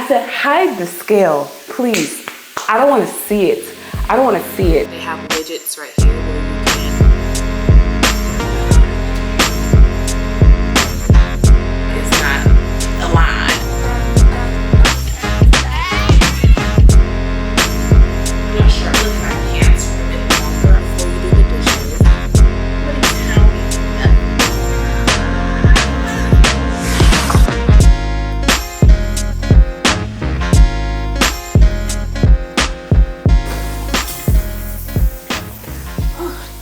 I said, hide the scale, please. I don't want to see it. I don't want to see it. They have widgets right here where you can. It's not aligned. I'm not sure. I'm looking at my pants for a bit longer before we do the dishes. What do you tell me?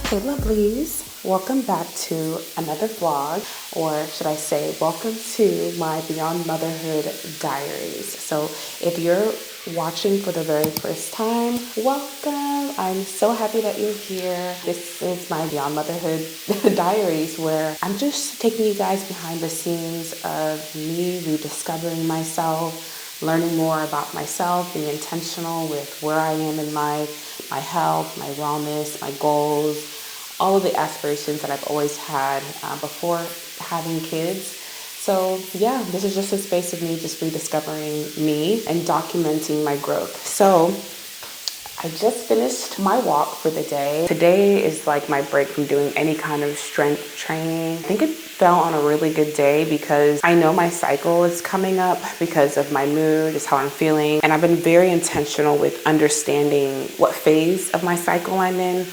Hey lovelies, welcome back to another vlog, or should I say welcome to my Beyond Motherhood Diaries. So if you're watching for the very first time, welcome. I'm so happy that you're here. This is my Beyond Motherhood Diaries, where I'm just taking you guys behind the scenes of me rediscovering myself, learning more about myself, being intentional with where I am in life, my health, my wellness, my goals, all of the aspirations that I've always had before having kids. So yeah, this is just a space of me just rediscovering me and documenting my growth. So I just finished my walk for the day. Today is like my break from doing any kind of strength training. I think it fell on a really good day because I know my cycle is coming up because of my mood, is how I'm feeling. And I've been very intentional with understanding what phase of my cycle I'm in,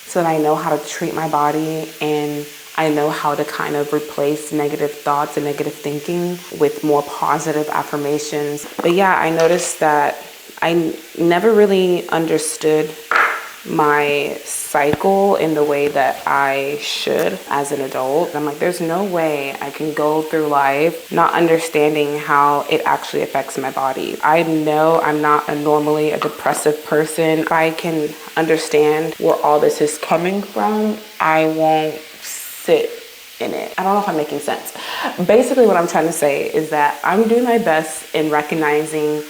so that I know how to treat my body and I know how to kind of replace negative thoughts and negative thinking with more positive affirmations. But yeah, I noticed that I never really understood my cycle in the way that I should as an adult. I'm like, there's no way I can go through life not understanding how it actually affects my body. I know I'm not normally a depressive person. If I can understand where all this is coming from, I won't sit in it. I don't know if I'm making sense. Basically, what I'm trying to say is that I'm doing my best in recognizing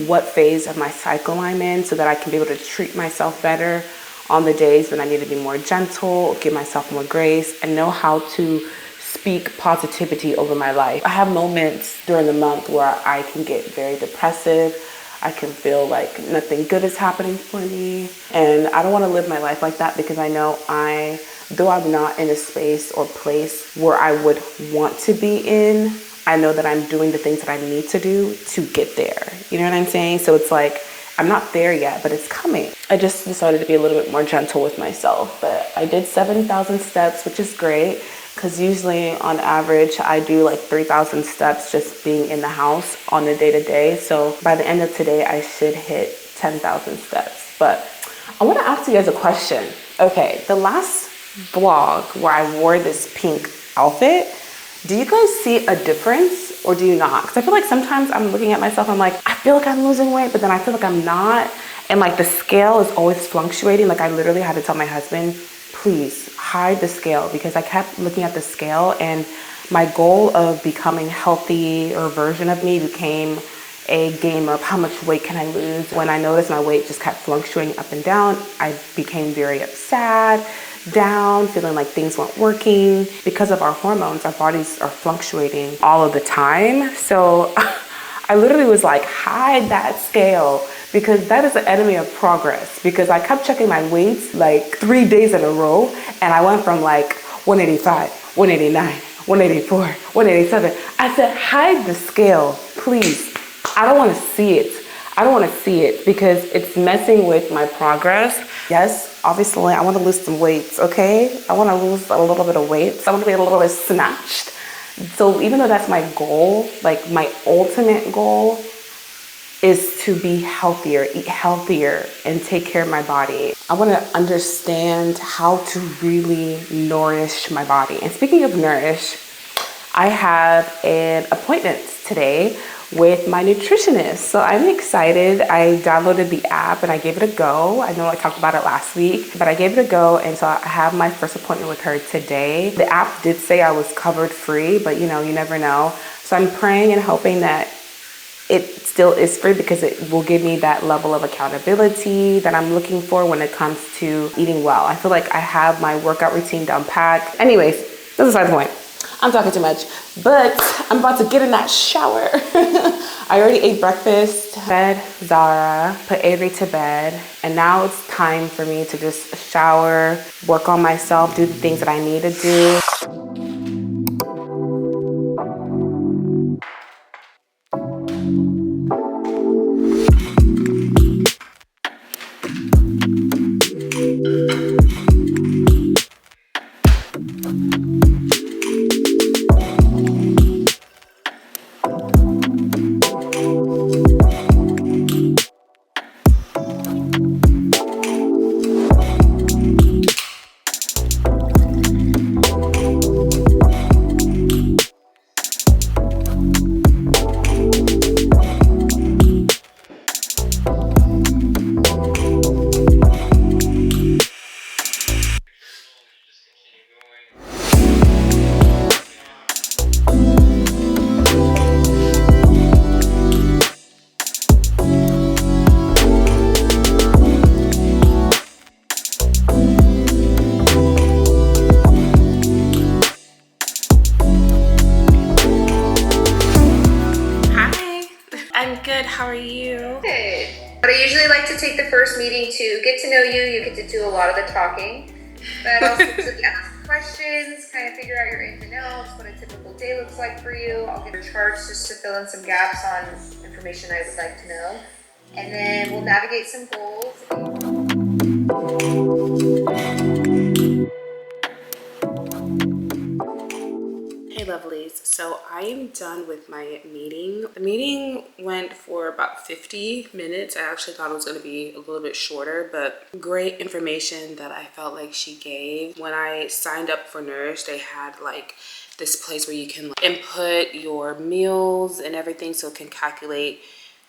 what phase of my cycle I'm in so that I can be able to treat myself better on the days when I need to be more gentle, give myself more grace, and know how to speak positivity over my life. I have moments during the month where I can get very depressive. I can feel like nothing good is happening for me. And I don't want to live my life like that because I know though I'm not in a space or place where I would want to be in, I know that I'm doing the things that I need to do to get there. You know what I'm saying? So it's like, I'm not there yet, but it's coming. I just decided to be a little bit more gentle with myself. But I did 7,000 steps, which is great, because usually on average, I do like 3,000 steps just being in the house on a day-to-day. So by the end of today, I should hit 10,000 steps. But I want to ask you guys a question. Okay, the last vlog where I wore this pink outfit, do you guys see a difference or do you not? Because I feel like sometimes I'm looking at myself, I'm like, I feel like I'm losing weight, but then I feel like I'm not. And like the scale is always fluctuating. Like I literally had to tell my husband, please hide the scale, because I kept looking at the scale and my goal of becoming healthy or version of me became a game of how much weight can I lose. When I noticed my weight just kept fluctuating up and down, I became very sad, down, feeling like things weren't working. Because of our hormones, our bodies are fluctuating all of the time. So I literally was like, hide that scale, because that is the enemy of progress. Because I kept checking my weights like 3 days in a row, and I went from like 185, 189, 184, 187. I said, hide the scale, please. I don't want to see it. I don't want to see it because it's messing with my progress. Yes, obviously, I want to lose some weight, okay? I want to lose a little bit of weight. I want to be a little bit snatched. So even though that's my goal, like my ultimate goal is to be healthier, eat healthier, and take care of my body. I want to understand how to really nourish my body. And speaking of nourish, I have an appointment today with my nutritionist. So I'm excited. I downloaded the app and I gave it a go. I know I talked about it last week, but I gave it a go. And so I have my first appointment with her today. The app did say I was covered free, but you know, you never know. So I'm praying and hoping that it still is free, because it will give me that level of accountability that I'm looking for when it comes to eating well. I feel like I have my workout routine down pat. Anyways, this is the point. I'm talking too much, but I'm about to get in that shower. I already ate breakfast, fed Zara, put Avery to bed, and now it's time for me to just shower, work on myself, do the things that I need to do. I'm good. How are you? Good. But I usually like to take the first meeting to get to know you. You get to do a lot of the talking. But also to ask questions, kind of figure out your ins and outs, what a typical day looks like for you. I'll give you charts just to fill in some gaps on information I would like to know. And then we'll navigate some goals. Hey lovelies, so I am done with my meeting. The meeting went for about 50 minutes. I actually thought it was going to be a little bit shorter, but great information that I felt like she gave. When I signed up for Nourish, they had like this place where you can like input your meals and everything so it can calculate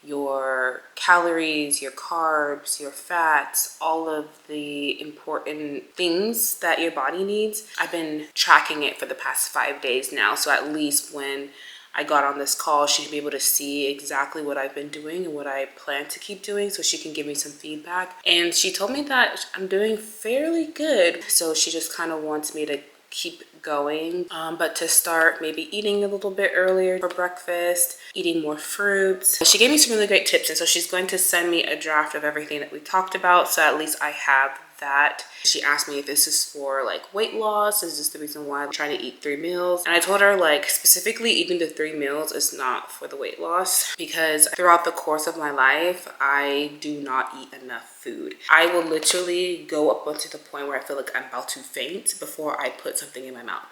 your calories, your carbs, your fats, all of the important things that your body needs. I've been tracking it for the past 5 days now, so at least when I got on this call, she'd be able to see exactly what I've been doing and what I plan to keep doing so she can give me some feedback. And she told me that I'm doing fairly good, so she just kind of wants me to keep going, but to start maybe eating a little bit earlier for breakfast, eating more fruits. She gave me some really great tips, and so she's going to send me a draft of everything that we talked about, so at least I have that. She asked me if this is for like weight loss. Is this the reason why I'm trying to eat 3 meals? And I told her like specifically eating the 3 meals is not for the weight loss, because throughout the course of my life I do not eat enough food. I will literally go up until the point where I feel like I'm about to faint before I put something in my mouth,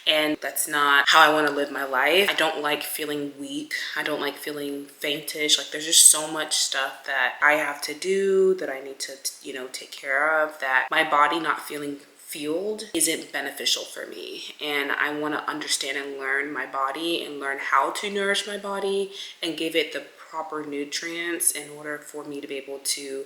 and that's not how I want to live my life. I don't like feeling weak. I don't like feeling faintish. Like there's just so much stuff that I have to do, that I need to, you know, take care of, that my body not feeling fueled isn't beneficial for me. And I want to understand and learn my body and learn how to nourish my body and give it the proper nutrients in order for me to be able to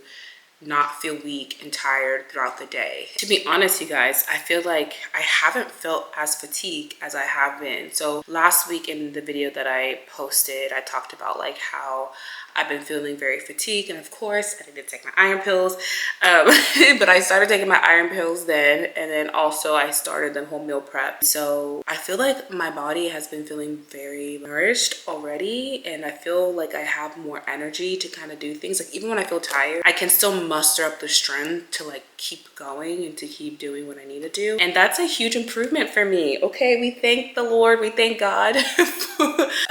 not feel weak and tired throughout the day. To be honest, you guys, I feel like I haven't felt as fatigued as I have been. So last week in the video that I posted, I talked about like how I've been feeling very fatigued, and of course I didn't take my iron pills, but I started taking my iron pills then, and then also I started the whole meal prep. So I feel like my body has been feeling very nourished already, and I feel like I have more energy to kind of do things. Like even when I feel tired, I can still muster up the strength to like keep going and to keep doing what I need to do, and that's a huge improvement for me. Okay, we thank the Lord, we thank God.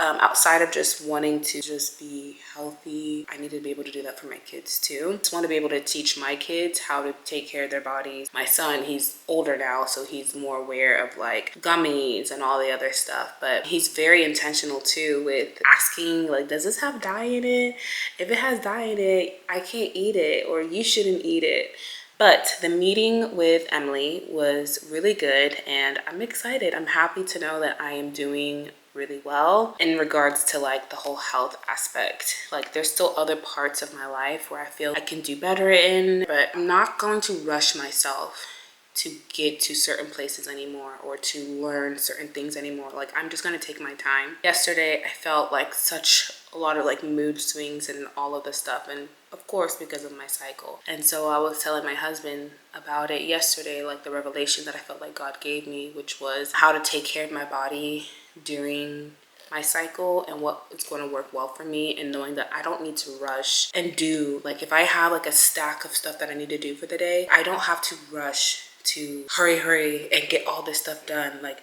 Outside of just wanting to just be healthy, I need to be able to do that for my kids too. I just want to be able to teach my kids how to take care of their bodies. My son, he's older now, so he's more aware of like gummies and all the other stuff, but he's very intentional too with asking like, does this have dye in it? If it has dye in it, I can't eat it, or you shouldn't eat it. But the meeting with Emily was really good, and I'm excited. I'm happy to know that I am doing really well in regards to like the whole health aspect. Like there's still other parts of my life where I feel I can do better in, but I'm not going to rush myself to get to certain places anymore or to learn certain things anymore. Like, I'm just gonna take my time. Yesterday I felt like such a lot of like mood swings and all of this stuff, and of course because of my cycle. And so I was telling my husband about it yesterday, like the revelation that I felt like God gave me, which was how to take care of my body during my cycle and what is going to work well for me, and knowing that I don't need to rush and do, like, if I have like a stack of stuff that I need to do for the day, I don't have to rush to hurry and get all this stuff done. Like,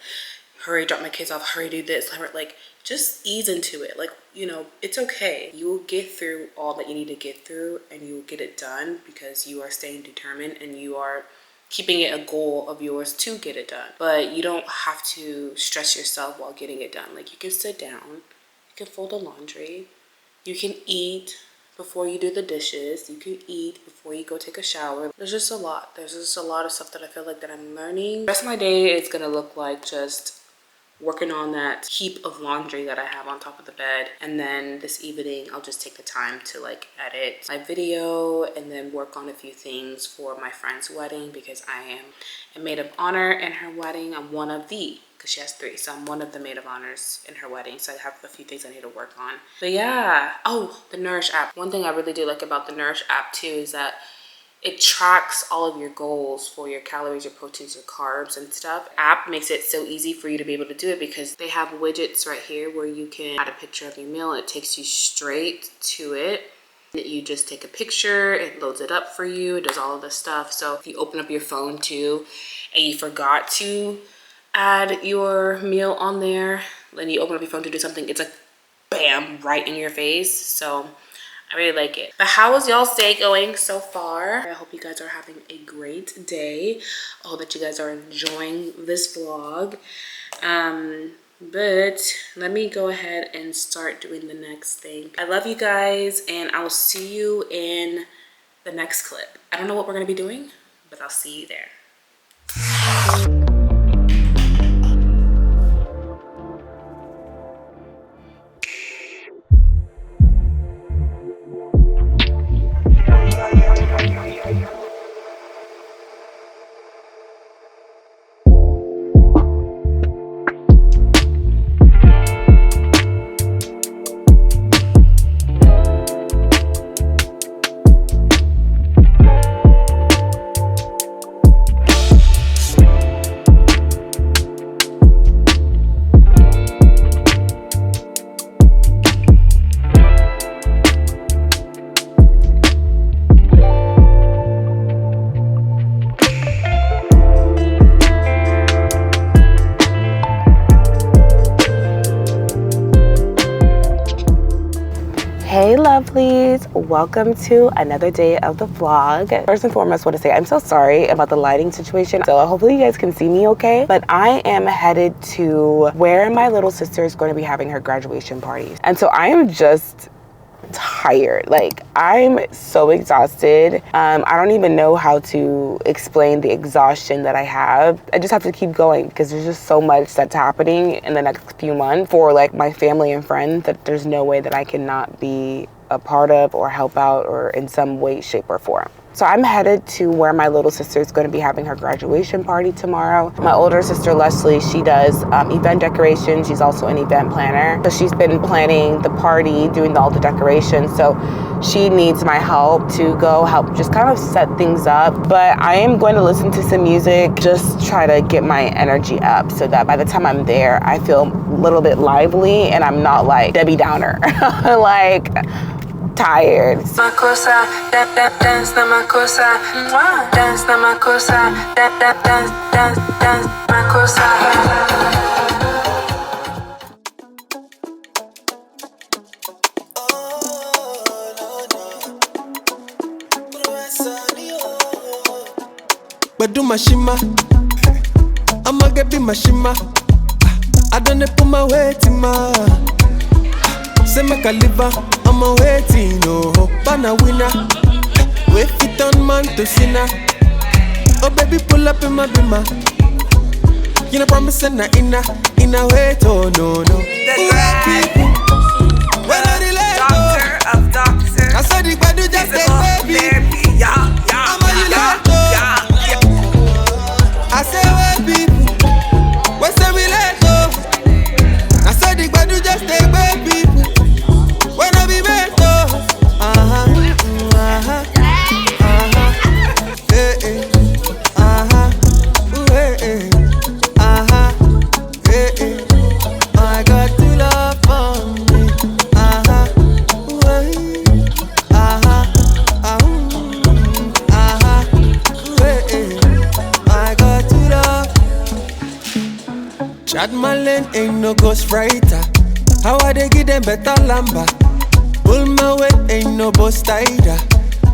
hurry, drop my kids off, hurry, do this, like, just ease into it. Like, you know, it's okay. You will get through all that you need to get through, and you will get it done because you are staying determined and you are keeping it a goal of yours to get it done. But you don't have to stress yourself while getting it done. Like, you can sit down, you can fold the laundry, you can eat before you do the dishes, you can eat before you go take a shower. There's just a lot of stuff that I feel like that I'm learning. The rest of my day is gonna look like just working on that heap of laundry that I have on top of the bed. And then this evening, I'll just take the time to like edit my video and then work on a few things for my friend's wedding, because I am a maid of honor in her wedding. I'm one of the, because she has 3, so I'm one of the maid of honors in her wedding. So I have a few things I need to work on. But yeah, oh, the Nourish app. One thing I really do like about the Nourish app too is that it tracks all of your goals for your calories, your proteins, your carbs and stuff. App makes it so easy for you to be able to do it because they have widgets right here where you can add a picture of your meal. It takes you straight to it. You just take a picture, it loads it up for you, it does all of this stuff. So if you open up your phone too and you forgot to add your meal on there, then you open up your phone to do something, it's like bam, right in your face. So I really like it. But how is y'all's day going so far? I hope you guys are having a great day. I hope that you guys are enjoying this vlog. But let me go ahead and start doing the next thing. I love you guys, and I will see you in the next clip. I don't know what we're gonna be doing, but I'll see you there. Hey lovelies, welcome to another day of the vlog. First and foremost, I want to say I'm so sorry about the lighting situation. So hopefully you guys can see me okay. But I am headed to where my little sister is going to be having her graduation party. And so I am just tired. Like, I'm so exhausted. I don't even know how to explain the exhaustion that I have. I just have to keep going because there's just so much that's happening in the next few months for like my family and friends that there's no way that I cannot be a part of or help out or in some way, shape, or form. So I'm headed to where my little sister is going to be having her graduation party tomorrow. My older sister, Leslie, she does event decoration. She's also an event planner. So she's been planning the party, doing all the decorations. So she needs my help to go help just kind of set things up. But I am going to listen to some music, just try to get my energy up so that by the time I'm there, I feel a little bit lively and I'm not like Debbie Downer. Like, tired. Makosa, dance na makosa, dance na makosa, dance makosa. Bedu mashima, I'ma get be mashima. I don't put my weight in my. Say make a liver, I'm a waiting, oh, banana winner. Wait fit on man to sinner. Oh baby, pull up in my bima. You know promise and in a wait, oh no. When I relate, Doctor of doctors. I said it, but do just say baby. Therapy, yeah. I'm a Chad Marlene ain't no ghostwriter. How I they give them better lamba? Pull my weight, ain't no boss tighter.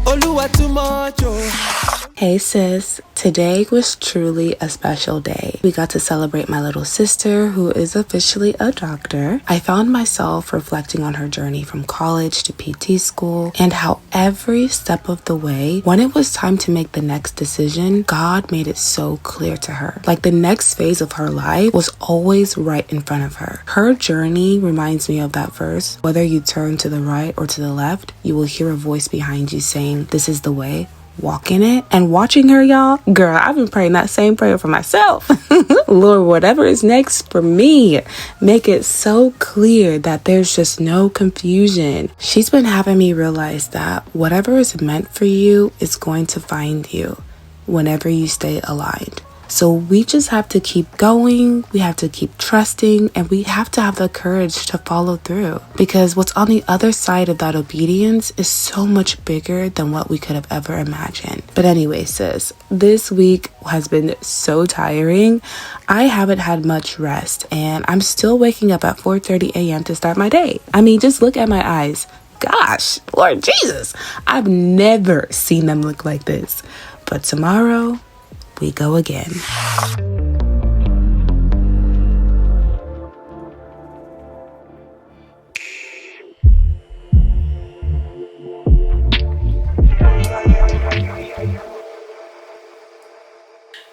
Oluwa too much, oh. Hey sis, today was truly a special day. We got to celebrate my little sister who is officially a doctor. I found myself reflecting on her journey from college to PT school and how every step of the way, when it was time to make the next decision, God made it so clear to her. Like the next phase of her life was always right in front of her. Her journey reminds me of that verse. Whether you turn to the right or to the left, you will hear a voice behind you saying, "This is the way. Walk in it." And watching her, y'all, girl, I've been praying that same prayer for myself. Lord, whatever is next for me, make it so clear that there's just no confusion. She's been having me realize that whatever is meant for you is going to find you whenever you stay aligned. So we just have to keep going, we have to keep trusting, and we have to have the courage to follow through. Because what's on the other side of that obedience is so much bigger than what we could have ever imagined. But anyway, sis, this week has been so tiring. I haven't had much rest, and I'm still waking up at 4:30 a.m. to start my day. I mean, just look at my eyes. Gosh, Lord Jesus, I've never seen them look like this. But tomorrow, we go again.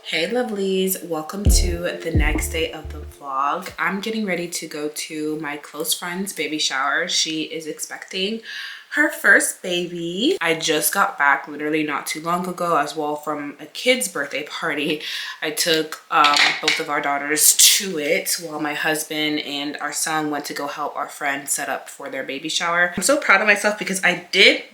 Hey lovelies, welcome to the next day of the vlog. I'm getting ready to go to my close friend's baby shower. She is expecting her first baby. I just got back literally not too long ago as well from a kid's birthday party. I took both of our daughters to it while my husband and our son went to go help our friend set up for their baby shower. I'm so proud of myself because I did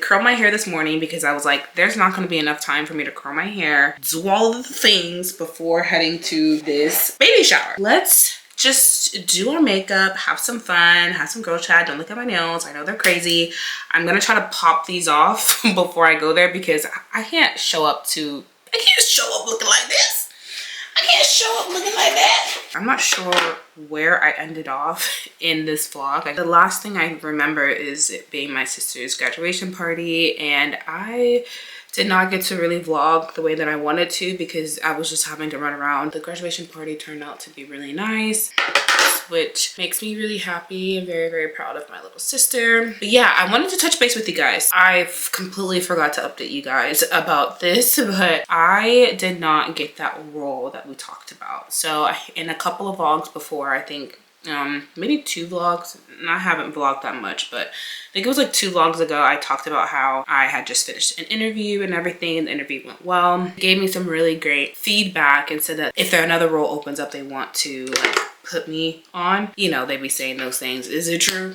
curl my hair this morning because I was like, there's not going to be enough time for me to curl my hair, do all of the things before heading to this baby shower. Let's just do our makeup, have some fun, have some girl chat. Don't look at my nails. I know they're crazy. I'm going to try to pop these off before I go there because I can't show up looking like this. I can't show up looking like that. I'm not sure where I ended off in this vlog. The last thing I remember is it being my sister's graduation party, and I did not get to really vlog the way that I wanted to because I was just having to run around. The graduation party turned out to be really nice, which makes me really happy and very, very proud of my little sister. But yeah, I wanted to touch base with you guys. I completely forgot to update you guys about this, but I did not get that role that we talked about. So in a couple of vlogs before, I think maybe 2 vlogs, and I haven't vlogged that much, but I think it was like 2 vlogs ago, I talked about how I had just finished an interview and everything, and the interview went well. It gave me some really great feedback and said that if there another role opens up they want to like put me on, you know, they'd be saying those things. Is it true?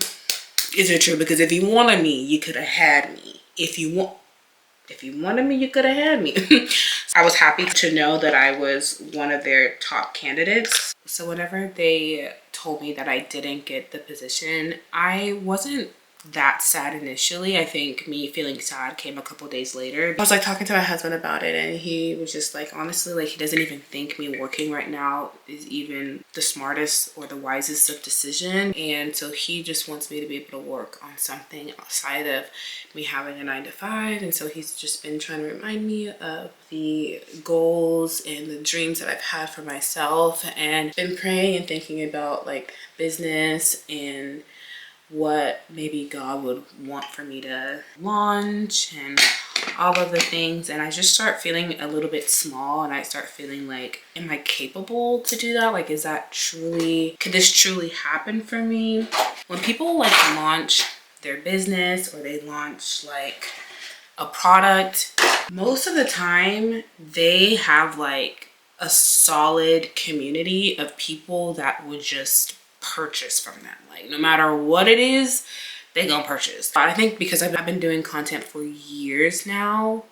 Is it true? Because if you wanted me, you could have had me. If you wanted me, you could have had me. I was happy to know that I was one of their top candidates. So whenever they told me that I didn't get the position, I wasn't that sad initially. I think me feeling sad came a couple days later. I was like talking to my husband about it, and he was just like, honestly, like he doesn't even think me working right now is even the smartest or the wisest of decision. And so he just wants me to be able to work on something outside of me having a 9-to-5. And so he's just been trying to remind me of the goals and the dreams that I've had for myself, and been praying and thinking about like business and what maybe God would want for me to launch and all of the things. And I just start feeling a little bit small, and I start feeling like, am I capable to do that? Like, is that truly, could this truly happen for me? When people like launch their business or they launch like a product, most of the time they have like a solid community of people that would just purchase from them. Like no matter what it is, they gonna purchase. I think because I've been doing content for years now,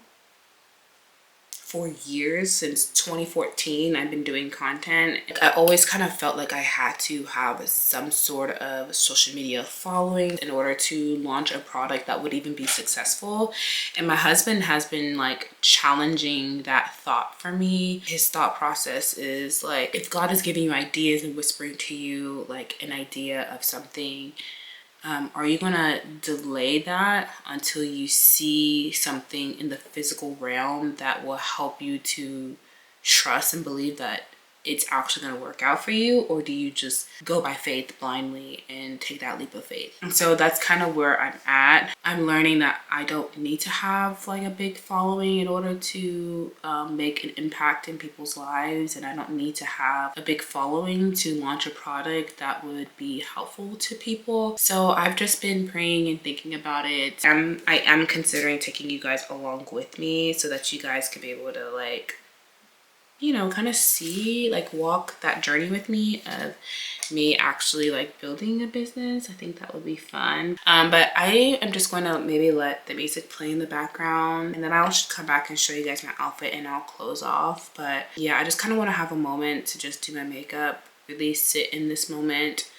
for years. Since 2014 I've been doing content. I always kind of felt like I had to have some sort of social media following in order to launch a product that would even be successful. And my husband has been like challenging that thought for me. His thought process is like, if God is giving you ideas and whispering to you like an idea of something, are you gonna delay that until you see something in the physical realm that will help you to trust and believe that it's actually gonna work out for you? Or do you just go by faith blindly and take that leap of faith? And so that's kind of where I'm at. I'm learning that I don't need to have like a big following in order to make an impact in people's lives, and I don't need to have a big following to launch a product that would be helpful to people. So I've just been praying and thinking about it. I am considering taking you guys along with me so that you guys could be able to like, you know, kind of see, like walk that journey with me of me actually like building a business. I think that would be fun. But I am just going to maybe let the music play in the background, and then I'll just come back and show you guys my outfit and I'll close off. But yeah, I just kind of want to have a moment to just do my makeup, really sit in this moment,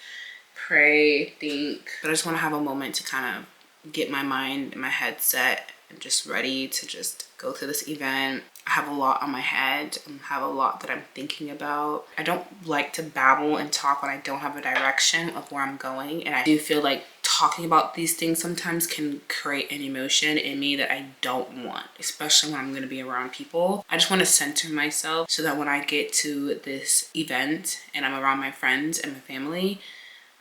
pray, think. But I just want to have a moment to kind of get my mind and my head set and just ready to just go to this event. I have a lot on my head and have a lot that I'm thinking about. I don't like to babble and talk when I don't have a direction of where I'm going. And I do feel like talking about these things sometimes can create an emotion in me that I don't want, especially when I'm going to be around people. I just want to center myself so that when I get to this event and I'm around my friends and my family,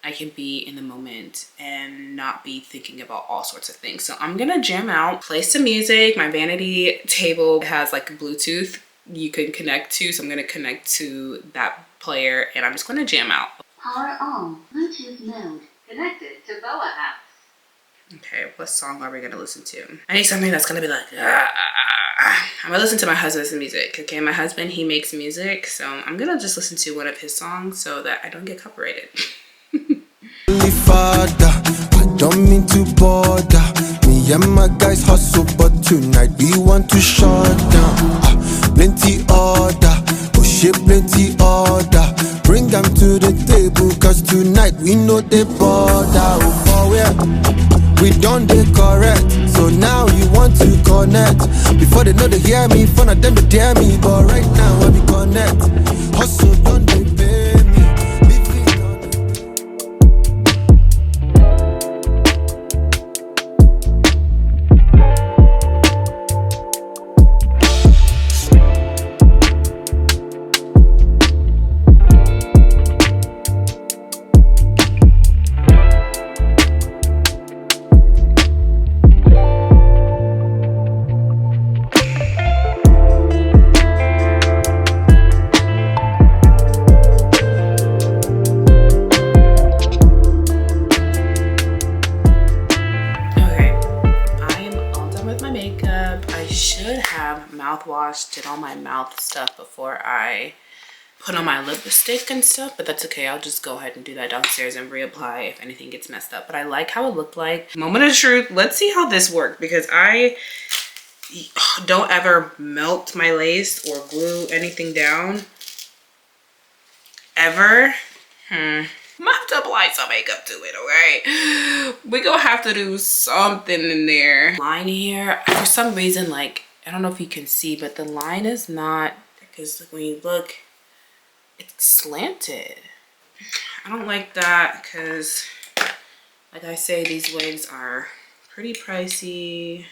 I can be in the moment and not be thinking about all sorts of things. So I'm gonna jam out, play some music. My vanity table has like Bluetooth you can connect to, so I'm gonna connect to that player and I'm just gonna jam out. Power on, Bluetooth mode, connected to Boa Apps. Okay, what song are we gonna listen to? I need something that's gonna be like, I'm gonna listen to my husband's music. Okay, my husband, he makes music, so I'm gonna just listen to one of his songs so that I don't get copyrighted. Father, I don't mean to bother. Me and my guys hustle, but tonight we want to shut down. Plenty order, oh shit, plenty order. Bring them to the table, cause tonight we know they border. Oh, for where we don't they correct. So now you want to connect. Before they know they hear me, fun of them to dare me. But right now I be connect. Hustle, don't they pay me. Mouthwash, did all my mouth stuff before I put on my lipstick and stuff, but that's okay. I'll just go ahead and do that downstairs and reapply if anything gets messed up. But I like how it looked like. Moment of truth. Let's see how this worked, because I don't ever melt my lace or glue anything down ever. I'm gonna have to apply some makeup to it, okay? We gonna have to do something in there. Line here, for some reason, like, I don't know if you can see, but the line is not, because when you look, it's slanted. I don't like that because, like I say, these wigs are pretty pricey.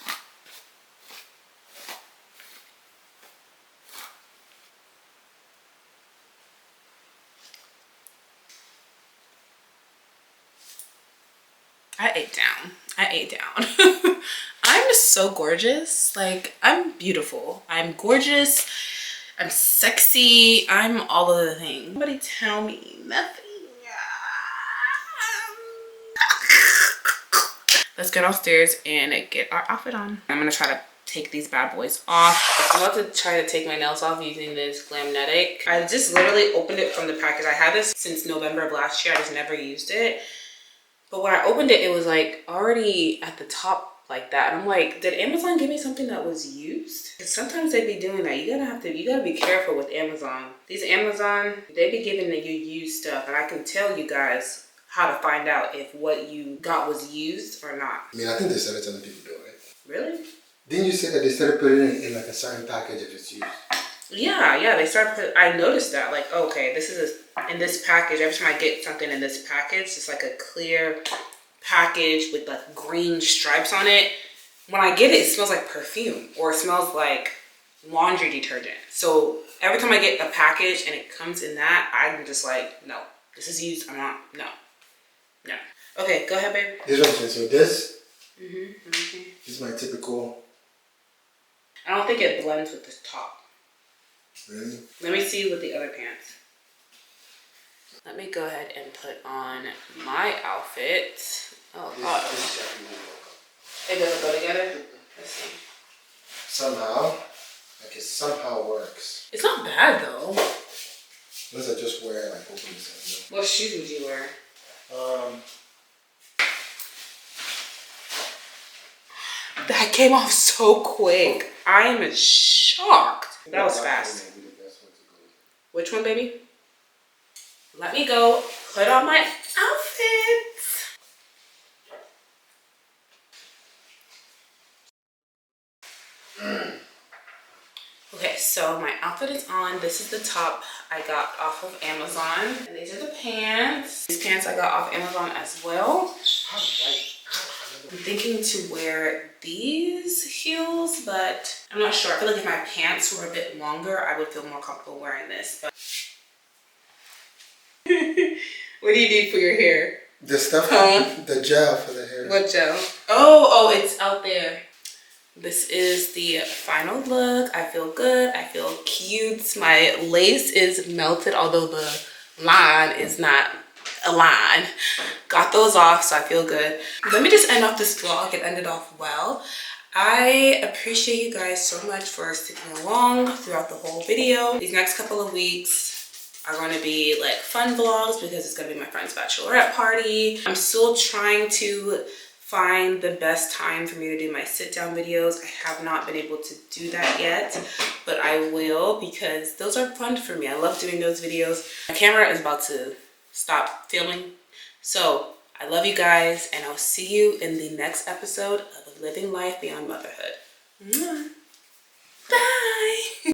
I ate down. I'm so gorgeous. Like, I'm beautiful. I'm gorgeous. I'm sexy. I'm all of the things. Somebody tell me nothing. Let's go downstairs and get our outfit on. I'm gonna try to take these bad boys off. I'm about to try to take my nails off using this Glamnetic. I just literally opened it from the package. I had this since November of last year. I just never used it. But when I opened it, it was like already at the top like that. And I'm like, did Amazon give me something that was used? Because sometimes they be doing that. You gotta be careful with Amazon. These Amazon, they be giving you used stuff, and I can tell you guys how to find out if what you got was used or not. I mean, I think they started telling people to do it, right? Really? Didn't you say that they started putting it in like a certain package if it's used? Yeah, they started I noticed that, like, okay, this is in this package. Every time I get something in this package, it's like a clear package with like green stripes on it. When I get it, it smells like perfume, or it smells like laundry detergent. So every time I get a package and it comes in that, I'm just like, no, this is used. I'm not, no. Okay, go ahead, babe. This one, so this Mm-hmm. is my typical. I don't think it blends with the top. Really? Let me see with the other pants. Let me go ahead and put on my outfit. Oh, God. It doesn't go together? Let's see. Somehow, like it somehow works. It's not bad, though. Unless I just wear like open stuff. What shoes would you wear? That came off so quick. I am shocked. That was fast. Which one, baby? Let me go put on my outfit. Okay, so my outfit is on. This is the top I got off of Amazon. And these are the pants. These pants I got off Amazon as well. I'm thinking to wear these heels, but I'm not sure. I feel like if my pants were a bit longer, I would feel more comfortable wearing this. But what do you need for your hair? The stuff, the gel for the hair. What gel? Oh, it's out there. This is the final look. I feel good. I feel cute. My lace is melted, although the line is not a line. Got those off, so I feel good. Let me just end off this vlog and end it off well. I appreciate you guys so much for sticking along throughout the whole video. These next couple of weeks are going to be like fun vlogs because it's going to be my friend's bachelorette party. I'm still trying to find the best time for me to do my sit down videos. I have not been able to do that yet, but I will because those are fun for me. I love doing those videos. My camera is about to stop filming. So I love you guys, and I'll see you in the next episode of Living Life Beyond Motherhood. Bye.